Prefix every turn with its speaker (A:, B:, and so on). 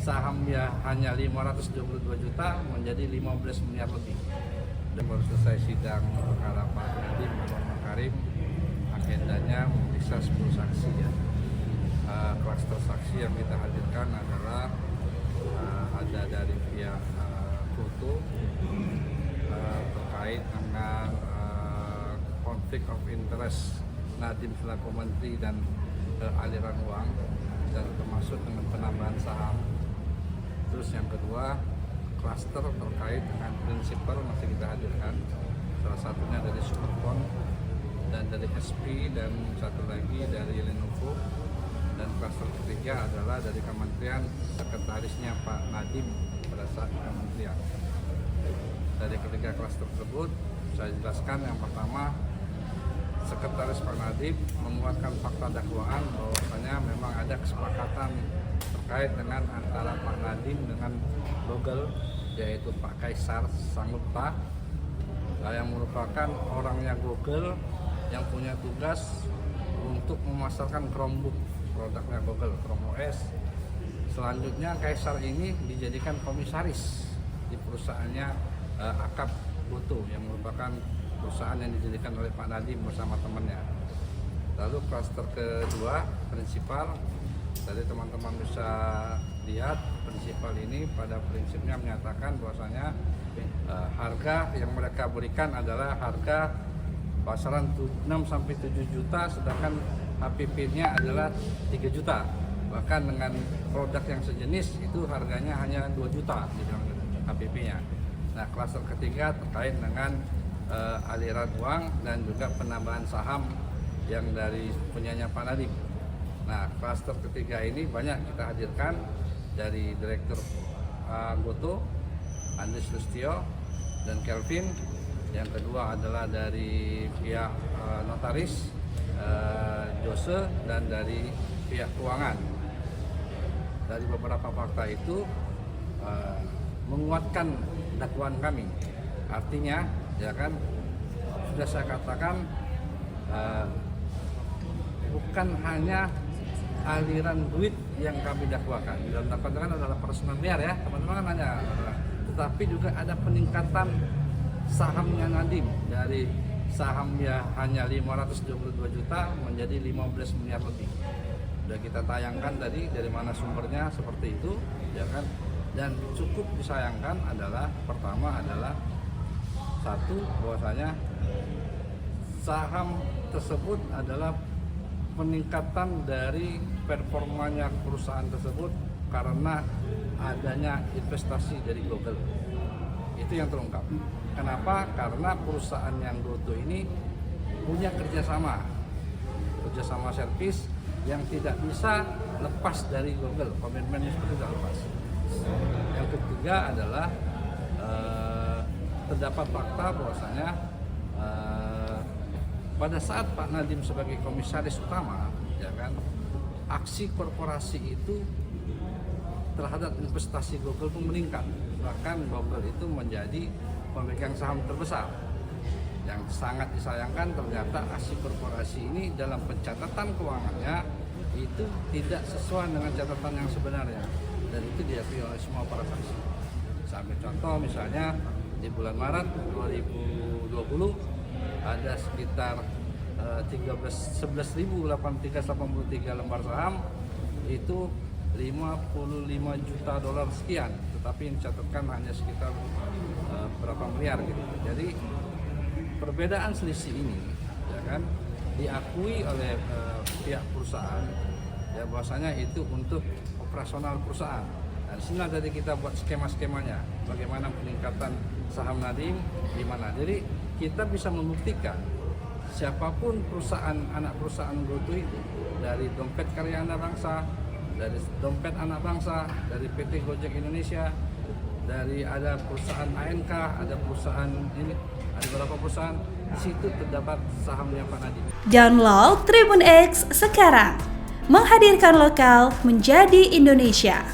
A: sahamnya hanya 522 juta menjadi 15 miliar lebih. Dan baru selesai sidang perkara Pak Nadiem Makarim, agendanya memeriksa 10 saksi ya. Klaster saksi yang kita hadirkan adalah ada dari pihak Foto terkait dengan konflik of interest Nadiem selaku menteri dan aliran uang, dan termasuk dengan penambahan saham. Terus yang kedua, klaster terkait dengan prinsipal masih kita hadirkan, salah satunya dari Superfund dan dari SP dan satu lagi dari Lenovo. Dan klaster ketiga adalah dari Kementerian Sekretarisnya Pak Nadiem pada saat kementerian. Dari ketiga klaster tersebut saya jelaskan, yang pertama, Sekretaris Pak Nadiem menguatkan fakta dakwaan bahwasanya memang ada kesepakatan terkait dengan antara Pak Nadiem dengan Google, yaitu Pak Kaisar Sangupta, yang merupakan orangnya Google yang punya tugas untuk memasarkan Chromebook, produknya Google, Chrome OS. Selanjutnya Kaisar ini dijadikan komisaris di perusahaannya Akap Goto, yang merupakan perusahaan yang dijadikan oleh Pak Nadiem bersama temannya. Lalu klaster kedua, prinsipal. Tadi teman-teman bisa lihat, prinsipal ini pada prinsipnya menyatakan bahwasanya harga yang mereka berikan adalah harga pasaran 6-7 juta, sedangkan HPP-nya adalah 3 juta. Bahkan dengan produk yang sejenis itu harganya hanya 2 juta HPP-nya. Nah, klaster ketiga terkait dengan aliran uang dan juga penambahan saham yang dari punyanya Pak Nadiem. Nah, klaster ketiga ini banyak kita hadirkan dari Direktur Goto, Andries Lustio dan Kelvin. Yang kedua adalah dari pihak notaris Jose, dan dari pihak keuangan. Dari beberapa fakta itu menguatkan dakwaan kami. Artinya, ya kan, sudah saya katakan, bukan hanya aliran duit yang kami dakwakan. Dalam dakwaan adalah personal miliar ya, teman-teman kan hanya, tetapi juga ada peningkatan sahamnya Nadiem dari sahamnya hanya 522 juta menjadi 15 miliar lebih. Sudah kita tayangkan tadi dari mana sumbernya seperti itu, ya kan. Dan cukup disayangkan adalah, pertama adalah satu, bahwasanya saham tersebut adalah peningkatan dari performanya perusahaan tersebut karena adanya investasi dari Google. Itu yang terungkap. Kenapa? Karena perusahaan yang Goto ini punya kerjasama servis yang tidak bisa lepas dari Google. Komitmennya seperti tidak lepas. Yang ketiga adalah terdapat fakta bahwasanya pada saat Pak Nadiem sebagai komisaris utama, ya kan, aksi korporasi itu terhadap investasi Google pun meningkat. Bahkan Google itu menjadi pemegang saham terbesar. Yang sangat disayangkan, ternyata aksi korporasi ini dalam pencatatan keuangannya itu tidak sesuai dengan catatan yang sebenarnya, dan itu diakui oleh semua para saksi. Sampai contoh misalnya di bulan Maret 2020 ada sekitar 11.383 lembar saham, itu 55 juta dolar sekian, tetapi yang dicatatkan hanya sekitar berapa miliar gitu. Jadi perbedaan selisih ini, ya kan, diakui oleh pihak perusahaan, ya bahwasanya itu untuk operasional perusahaan. Dan sini tadi kita buat skema-skemanya, bagaimana peningkatan saham Nadiem di mana. Jadi kita bisa membuktikan siapapun perusahaan, anak perusahaan Goto itu, dari Dompet Karya Anak Bangsa, dari Dompet Anak Bangsa, dari PT Gojek Indonesia, dari ada perusahaan ANK, ada perusahaan ini, ada beberapa perusahaan, di situ terdapat sahamnya Pak Nadiem.
B: Download Tribun X sekarang, menghadirkan lokal menjadi Indonesia.